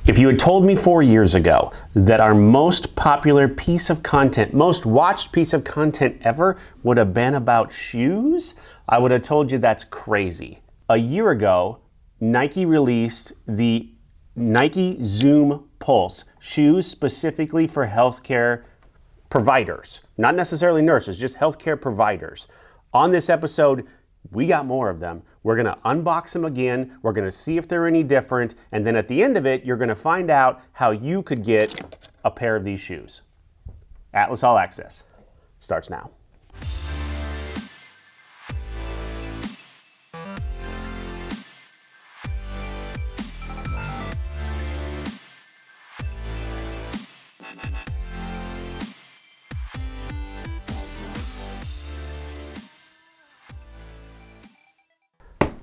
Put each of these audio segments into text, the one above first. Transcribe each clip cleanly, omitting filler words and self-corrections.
If you had told me 4 years ago that our most popular piece of content, most watched piece of content ever would have been about shoes, I would have told you that's crazy. A year ago, Nike released the Nike Zoom Pulse, shoes specifically for healthcare providers, not necessarily nurses, just healthcare providers. On this episode, we got more of them. We're gonna unbox them again. We're gonna see if they're any different. And then at the end of it, you're gonna find out how you could get a pair of these shoes. Atlas All Access starts now.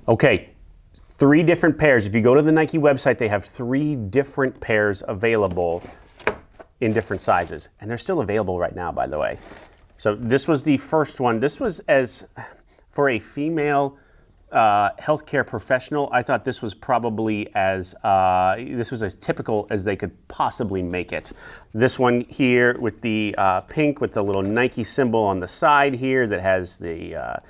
Okay, 3 different pairs. If you go to the Nike website, they have 3 different pairs available in different sizes. And they're still available right now, by the way. So this was the first one. This was as, for a female healthcare professional, I thought this was probably as typical as they could possibly make it. This one here with the pink with the little Nike symbol on the side here that has the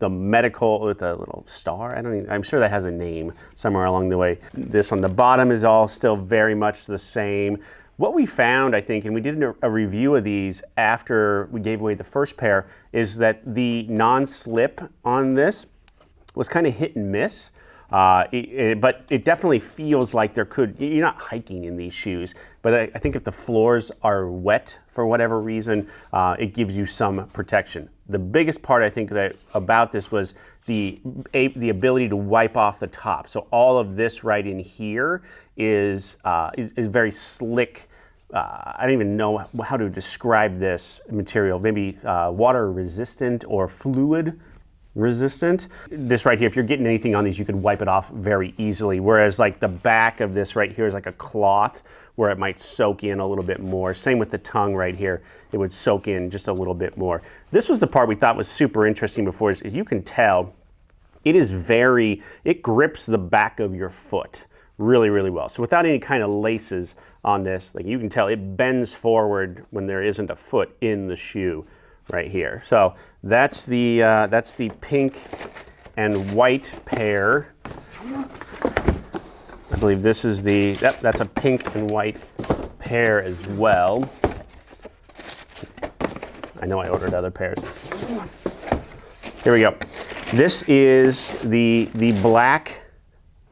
medical with a little star. I'm sure that has a name somewhere along the way. This on the bottom is all still very much the same. What we found, I think, and we did a review of these after we gave away the first pair, is that the non-slip on this was kind of hit and miss, but it definitely feels like you're not hiking in these shoes, but I think if the floors are wet for whatever reason, it gives you some protection. The biggest part I think about this was the ability to wipe off the top. So all of this right in here is very slick. I don't even know how to describe this material, maybe water resistant or fluid resistant. This right here, if you're getting anything on these, you can wipe it off very easily. Whereas like the back of this right here is like a cloth where it might soak in a little bit more. Same with the tongue right here. It would soak in just a little bit more. This was the part we thought was super interesting before. Is you can tell it grips the back of your foot really, really well. So without any kind of laces on this, like you can tell it bends forward when there isn't a foot in the shoe. Right here. So that's the pink and white pair. I believe this is that's a pink and white pair as well. I know I ordered other pairs. Here we go. This is the black,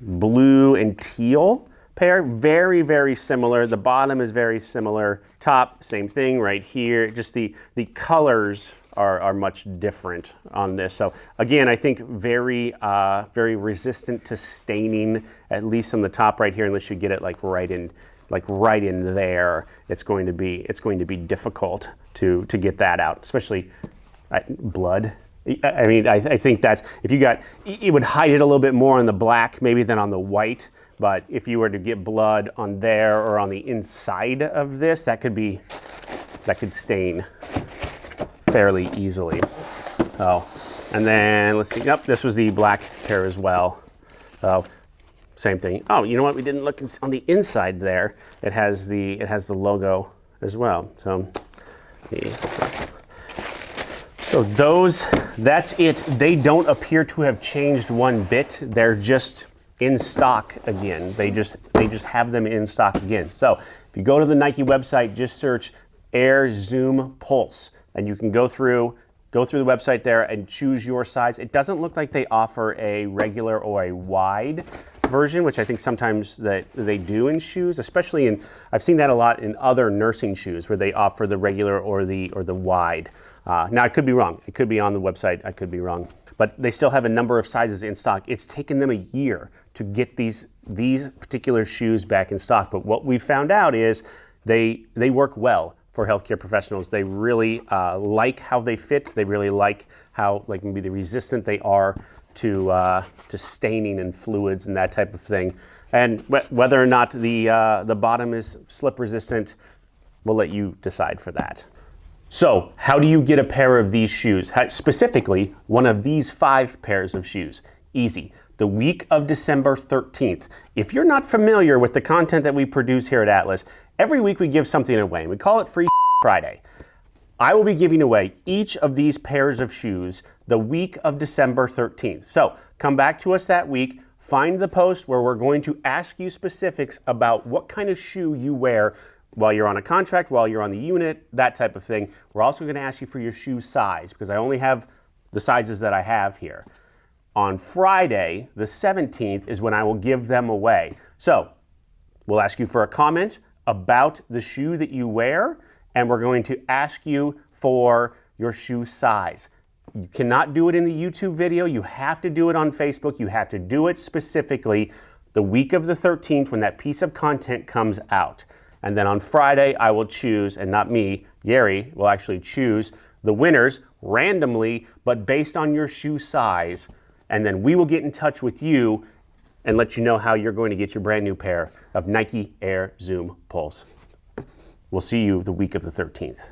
blue, and teal pair. Very, very similar. The bottom is very similar. Top, same thing right here. Just the colors are much different on this. So again, I think very resistant to staining, at least on the top right here, unless you get it like right in there. It's going to be difficult to get that out, especially blood. I mean, I think that's, if you got, it would hide it a little bit more on the black maybe than on the white. But if you were to get blood on there or on the inside of this, that could stain fairly easily. Oh, and then let's see. Yep, this was the black pair as well. So same thing. Oh, you know what? We didn't look on the inside there. It has the logo as well. So that's it. They don't appear to have changed one bit. They're just in stock again. They just have them in stock again. So if you go to the Nike website, just search Air Zoom Pulse, and you can go through the website there and choose your size. It doesn't look like they offer a regular or a wide version, which I think sometimes that they do in shoes, especially I've seen that a lot in other nursing shoes where they offer the regular or the wide. Now I could be wrong. It could be on the website. I could be wrong. But they still have a number of sizes in stock. It's taken them a year to get these particular shoes back in stock. But what we found out is they work well for healthcare professionals. They really like how they fit. They really like how maybe resistant they are to staining and fluids and that type of thing. And whether or not the bottom is slip resistant, we'll let you decide for that. So how do you get a pair of these shoes? Specifically, one of these 5 pairs of shoes? Easy. the week of December 13th. If you're not familiar with the content that we produce here at Atlas, every week we give something away. We call it Free Friday. I will be giving away each of these pairs of shoes the week of December 13th. So come back to us that week, find the post where we're going to ask you specifics about what kind of shoe you wear while you're on a contract, while you're on the unit, that type of thing. We're also going to ask you for your shoe size because I only have the sizes that I have here. On Friday, the 17th, is when I will give them away. So we'll ask you for a comment about the shoe that you wear, and we're going to ask you for your shoe size. You cannot do it in the YouTube video. You have to do it on Facebook. You have to do it specifically the week of the 13th when that piece of content comes out. And then on Friday, I will choose, and not me, Gary will actually choose the winners randomly, but based on your shoe size. And then we will get in touch with you and let you know how you're going to get your brand new pair of Nike Air Zoom Pulse. We'll see you the week of the 13th.